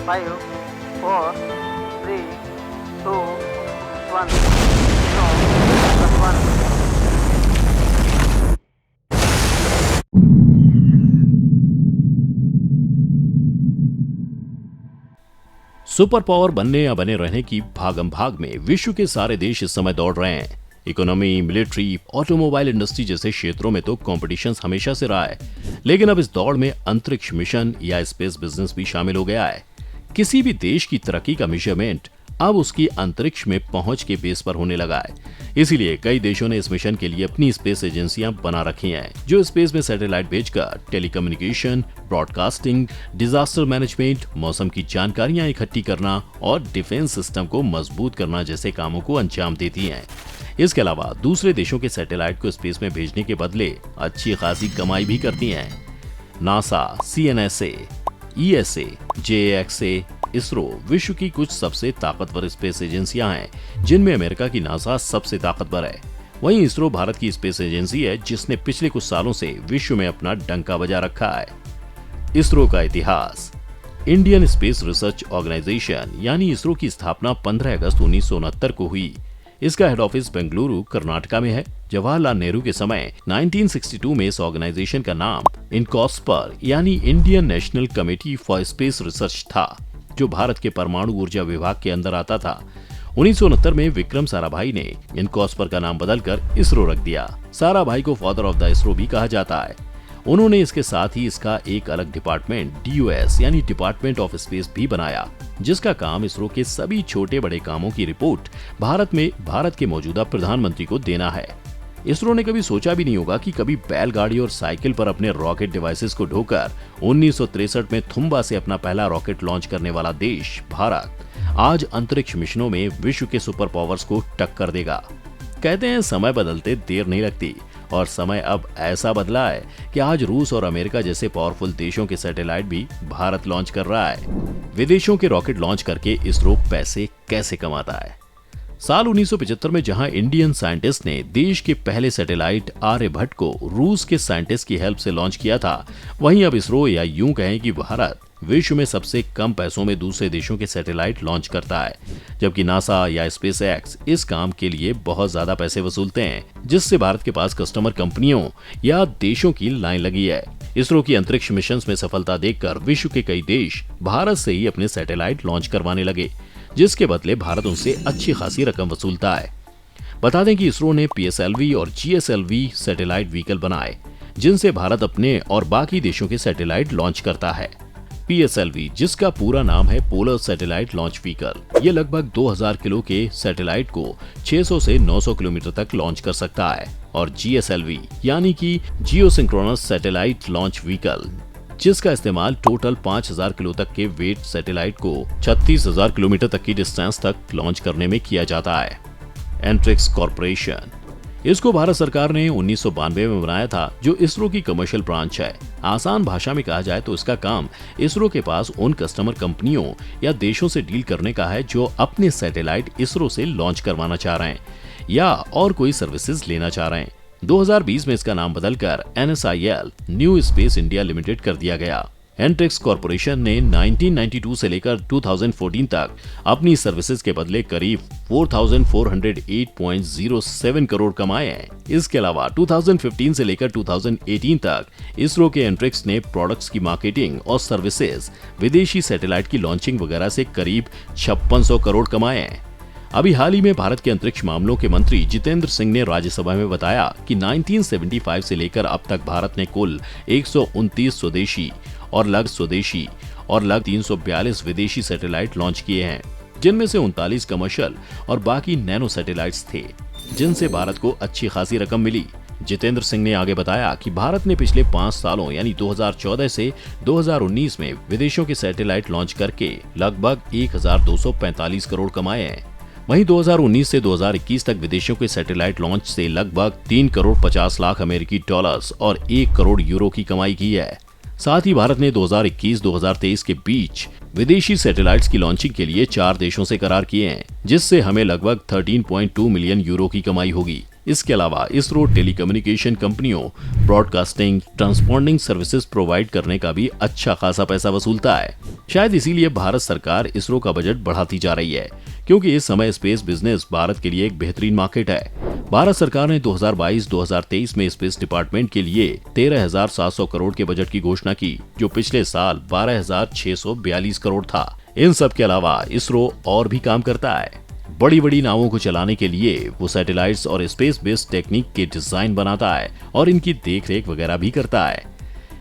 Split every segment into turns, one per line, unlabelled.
5, 4, 3, 2, 1, 0, +1.
Super power बनने या बने रहने की भागम भाग में विश्व के सारे देश इस समय दौड़ रहे हैं। इकोनॉमी, मिलिट्री, ऑटोमोबाइल इंडस्ट्री जैसे क्षेत्रों में तो कंपटीशन हमेशा से रहा है, लेकिन अब इस दौड़ में अंतरिक्ष मिशन या स्पेस बिजनेस भी शामिल हो गया है। किसी भी देश की तरक्की का मेजरमेंट अब उसकी अंतरिक्ष में पहुंच के बेस पर होने लगा है। इसीलिए कई देशों ने इस मिशन के लिए अपनी स्पेस एजेंसियां बना रखी हैं, जो स्पेस में सैटेलाइट भेजकर टेलीकम्युनिकेशन, ब्रॉडकास्टिंग, डिजास्टर मैनेजमेंट, मौसम की जानकारियां इकट्ठी करना और डिफेंस सिस्टम को मजबूत करना जैसे कामों को अंजाम देती हैं। इसके अलावा दूसरे देशों के सैटेलाइट को स्पेस में भेजने के बदले अच्छी खासी कमाई भी करती हैं। NASA, CNSA, ESA, JAXA, ISRO विश्व की कुछ सबसे ताकतवर स्पेस एजेंसियां हैं, जिनमें अमेरिका की नासा सबसे ताकतवर है। वहीं इसरो भारत की स्पेस एजेंसी है, जिसने पिछले कुछ सालों से विश्व में अपना डंका बजा रखा है। इसरो का इतिहास। इंडियन स्पेस रिसर्च ऑर्गेनाइजेशन यानी इसरो की स्थापना 15 अगस्त 1969 को हुई। इसका हेड ऑफिस बेंगलुरु, कर्नाटका में है। जवाहरलाल नेहरू के समय 1962 में इस ऑर्गेनाइजेशन का नाम इनकॉस्पर यानी Indian national committee for space research था, जो भारत के परमाणु ऊर्जा विभाग के अंदर आता था। 1969 में विक्रम साराभाई ने इनकॉस्पर का नाम बदलकर इसरो रख दिया। साराभाई को फादर ऑफ द इसरो भी कहा जाता है। उन्होंने इसके साथ ही इसका एक अलग डिपार्टमेंट DOS यानी डिपार्टमेंट ऑफ स्पेस भी बनाया, जिसका काम इसरो के सभी छोटे बड़े कामों की रिपोर्ट भारत के मौजूदा प्रधानमंत्री को देना है। इसरो ने कभी सोचा भी नहीं होगा कि कभी बैलगाड़ी और साइकिल पर अपने रॉकेट डिवाइसेस को ढोकर 1963 में थुम्बा से अपना पहला रॉकेट लॉन्च करने वाला देश भारत आज अंतरिक्ष मिशनों में विश्व के सुपर पावर्स को टक्कर देगा। कहते हैं समय बदलते देर नहीं लगती, और समय अब ऐसा बदला है कि आज रूस और अमेरिका जैसे पावरफुल देशों के सैटेलाइट भी भारत लॉन्च कर रहा है। विदेशों के रॉकेट लॉन्च करके इसरो पैसे कैसे कमाता है? साल 1975 में जहां इंडियन साइंटिस्ट ने देश के पहले सैटेलाइट आर्यभट्ट को रूस के साइंटिस्ट की हेल्प से लॉन्च किया था, वहीं अब इसरो या यूं कहें कि भारत विश्व में सबसे कम पैसों में दूसरे देशों के सैटेलाइट लॉन्च करता है, जबकि नासा या स्पेसएक्स इस काम के लिए बहुत ज्यादा पैसे वसूलते हैं, जिससे भारत के पास कस्टमर कंपनियों या देशों की लाइन लगी है। इसरो की अंतरिक्ष मिशन में सफलता देखकर विश्व के कई देश भारत से ही अपने सैटेलाइट लॉन्च करवाने लगे, जिसके बदले भारत उनसे अच्छी खासी रकम वसूलता है। बता दें कि इसरो ने PSLV और GSLV सैटेलाइट व्हीकल बनाए, जिनसे भारत अपने और बाकी देशों के सैटेलाइट लॉन्च करता है। PSLV, जिसका पूरा नाम है पोलर सैटेलाइट लॉन्च व्हीकल, ये लगभग 2000 किलो के सैटेलाइट को 600 से 900 किलोमीटर तक लॉन्च कर सकता है। और GSLV यानी कि जियोसिंक्रोनस सैटेलाइट लॉन्च व्हीकल, जिसका इस्तेमाल टोटल 5000 किलो तक के वेट सैटेलाइट को 36000 किलोमीटर तक की डिस्टेंस तक लॉन्च करने में किया जाता है। एंट्रिक्स कॉर्पोरेशन, इसको भारत सरकार ने 1992 में बनाया था, जो इसरो की कमर्शियल ब्रांच है। आसान भाषा में कहा जाए तो इसका काम इसरो के पास उन कस्टमर कंपनियों या देशों से डील करने का है जो अपने सैटेलाइट इसरो से लॉन्च करवाना चाह रहे हैं या और कोई सर्विसेज लेना चाह रहे हैं। 2020 में इसका नाम बदलकर NSIL new space India limited कर दिया गया। एंट्रिक्स कॉर्पोरेशन ने 1992 से लेकर 2014 तक अपनी सर्विसेज के बदले करीब 4408.07 करोड़ कमाए हैं। इसके अलावा 2015 से लेकर 2018 तक इसरो के एंट्रिक्स ने प्रोडक्ट्स की मार्केटिंग और सर्विसेज, विदेशी सैटेलाइट की लॉन्चिंग वगैरह से करीब 5600 करोड़ कमाए हैं। अभी हाल ही में भारत के अंतरिक्ष मामलों के मंत्री जितेंद्र सिंह ने राज्यसभा में बताया कि 1975 से लेकर अब तक भारत ने कुल 129 स्वदेशी और लग 342 विदेशी सैटेलाइट लॉन्च किए हैं, जिनमें से 39 कमर्शियल और बाकी नैनो सैटेलाइट्स थे, जिनसे भारत को अच्छी खासी रकम मिली। जितेंद्र सिंह ने आगे बताया कि भारत ने पिछले 5 सालों यानी 2014 से 2019 में विदेशों के सैटेलाइट लॉन्च करके लगभग 1245 करोड़ कमाए हैं। वहीं 2019 से 2021 तक विदेशों के सैटेलाइट लॉन्च से लगभग 3 करोड़ 50 लाख अमेरिकी डॉलर्स और 1 करोड़ यूरो की कमाई की है। साथ ही भारत ने 2021-2023 के बीच विदेशी सैटेलाइट्स की लॉन्चिंग के लिए 4 देशों से करार किए हैं, जिससे हमें लगभग 13.2 मिलियन यूरो की कमाई होगी। इसके अलावा इसरो टेलीकम्युनिकेशन कंपनियों, ब्रॉडकास्टिंग, ट्रांसपोंडिंग सर्विसेज प्रोवाइड करने का भी अच्छा खासा पैसा वसूलता है। शायद इसीलिए भारत सरकार इसरो का बजट बढ़ाती जा रही है, क्योंकि इस समय स्पेस बिजनेस भारत के लिए एक बेहतरीन मार्केट है। भारत सरकार ने 2022-2023 में स्पेस डिपार्टमेंट के लिए 13,700 करोड़ के बजट की घोषणा की, जो पिछले साल 12,642 करोड़ था। इन सब के अलावा इसरो और भी काम करता है। बड़ी बड़ी नावों को चलाने के लिए वो सैटेलाइट्स और स्पेस बेस्ड टेक्निक के डिजाइन बनाता है और इनकी देखरेख वगैरह भी करता है।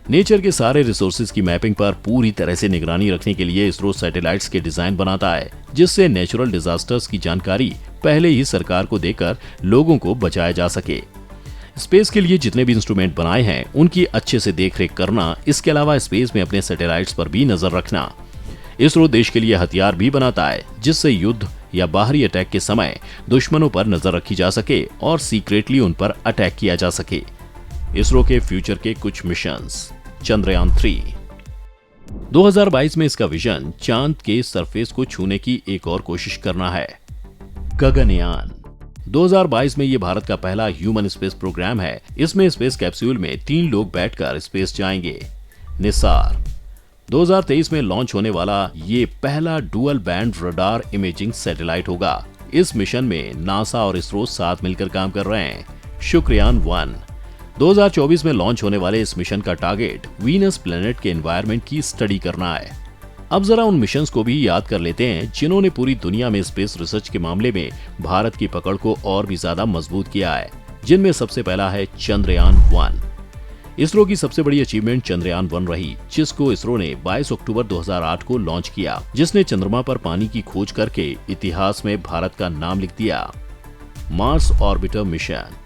नेचर के सारे रिसोर्सेज की मैपिंग पर पूरी तरह से निगरानी रखने के लिए इसरो सैटेलाइट्स के डिजाइन बनाता है, जिससे नेचुरल डिजास्टर्स की जानकारी पहले ही सरकार को देकर लोगों को बचाया जा सके। स्पेस के लिए जितने भी इंस्ट्रूमेंट बनाए हैं उनकी अच्छे से देखरेख करना, इसके अलावा स्पेस में अपने सैटेलाइट्स पर भी नजर रखना। इसरो देश के लिए हथियार भी बनाता है, जिससे युद्ध या बाहरी अटैक के समय दुश्मनों पर नजर रखी जा सके और सीक्रेटली उन पर अटैक किया जा सके। इसरो के फ्यूचर के कुछ मिशंस। चंद्रयान 3 2022 में इसका विजन चांद के सरफेस को छूने की एक और कोशिश करना है। गगनयान 2022 में ये भारत का पहला ह्यूमन स्पेस प्रोग्राम है। इसमें स्पेस कैप्सूल में 3 लोग बैठकर स्पेस जाएंगे। निसार 2023 में लॉन्च होने वाला ये पहला dual band radar imaging satellite होगा। इस मिशन में नासा और इसरो साथ मिलकर काम कर रहे हैं। शुक्रयान 1 2024 में लॉन्च होने वाले इस मिशन का टारगेट वीनस प्लेनेट के एनवायरनमेंट की स्टडी करना है। अब जरा उन मिशंस को भी याद कर लेते हैं जिन्होंने पूरी दुनिया में स्पेस रिसर्च के मामले में भारत की पकड़ को और भी ज्यादा मजबूत किया है, जिनमें सबसे पहला है चंद्रयान 1। इसरो की सबसे बड़ी अचीवमेंट चंद्रयान 1 रही, जिसको इसरो ने 22 अक्टूबर 2008 को लॉन्च किया, जिसने चंद्रमा पर पानी की खोज करके इतिहास में भारत का नाम लिख दिया। मार्स ऑर्बिटर मिशन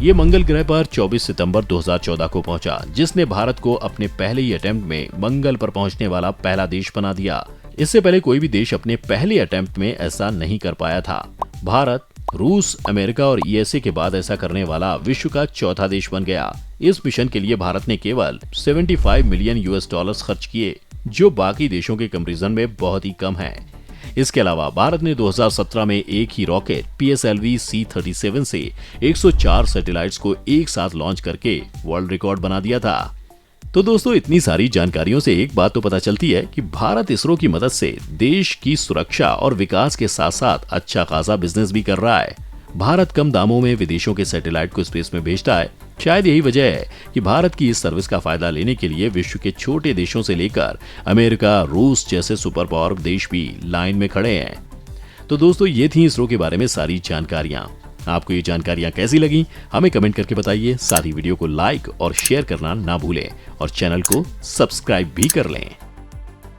ये मंगल ग्रह पर 24 सितंबर 2014 को पहुंचा, जिसने भारत को अपने पहले ही अटेम्प्ट में मंगल पर पहुंचने वाला पहला देश बना दिया। इससे पहले कोई भी देश अपने पहले अटेम्प्ट में ऐसा नहीं कर पाया था। भारत, रूस, अमेरिका और यूएसए के बाद ऐसा करने वाला विश्व का चौथा देश बन गया। इस मिशन के लिए भारत ने केवल $75 मिलियन खर्च किए, जो बाकी देशों के कंपैरिजन में बहुत ही कम है। इसके अलावा भारत ने 2017 में एक ही रॉकेट PSLV C-37 से 104 सैटेलाइट्स को एक साथ लॉन्च करके वर्ल्ड रिकॉर्ड बना दिया था। तो दोस्तों, इतनी सारी जानकारियों से एक बात तो पता चलती है कि भारत इसरो की मदद से देश की सुरक्षा और विकास के साथ साथ अच्छा खासा बिजनेस भी कर रहा है। भारत कम दामों में विदेशों के सैटेलाइट को स्पेस में भेजता है। शायद यही वजह है कि भारत की इस सर्विस का फायदा लेने के लिए विश्व के छोटे देशों से लेकर अमेरिका, रूस जैसे सुपर पावर देश भी लाइन में खड़े हैं। तो दोस्तों, ये थी इसरो के बारे में सारी जानकारियां। आपको ये जानकारियां कैसी लगी हमें कमेंट करके बताइए। साथ ही वीडियो को लाइक और शेयर करना ना भूलें और चैनल को सब्सक्राइब भी कर लें।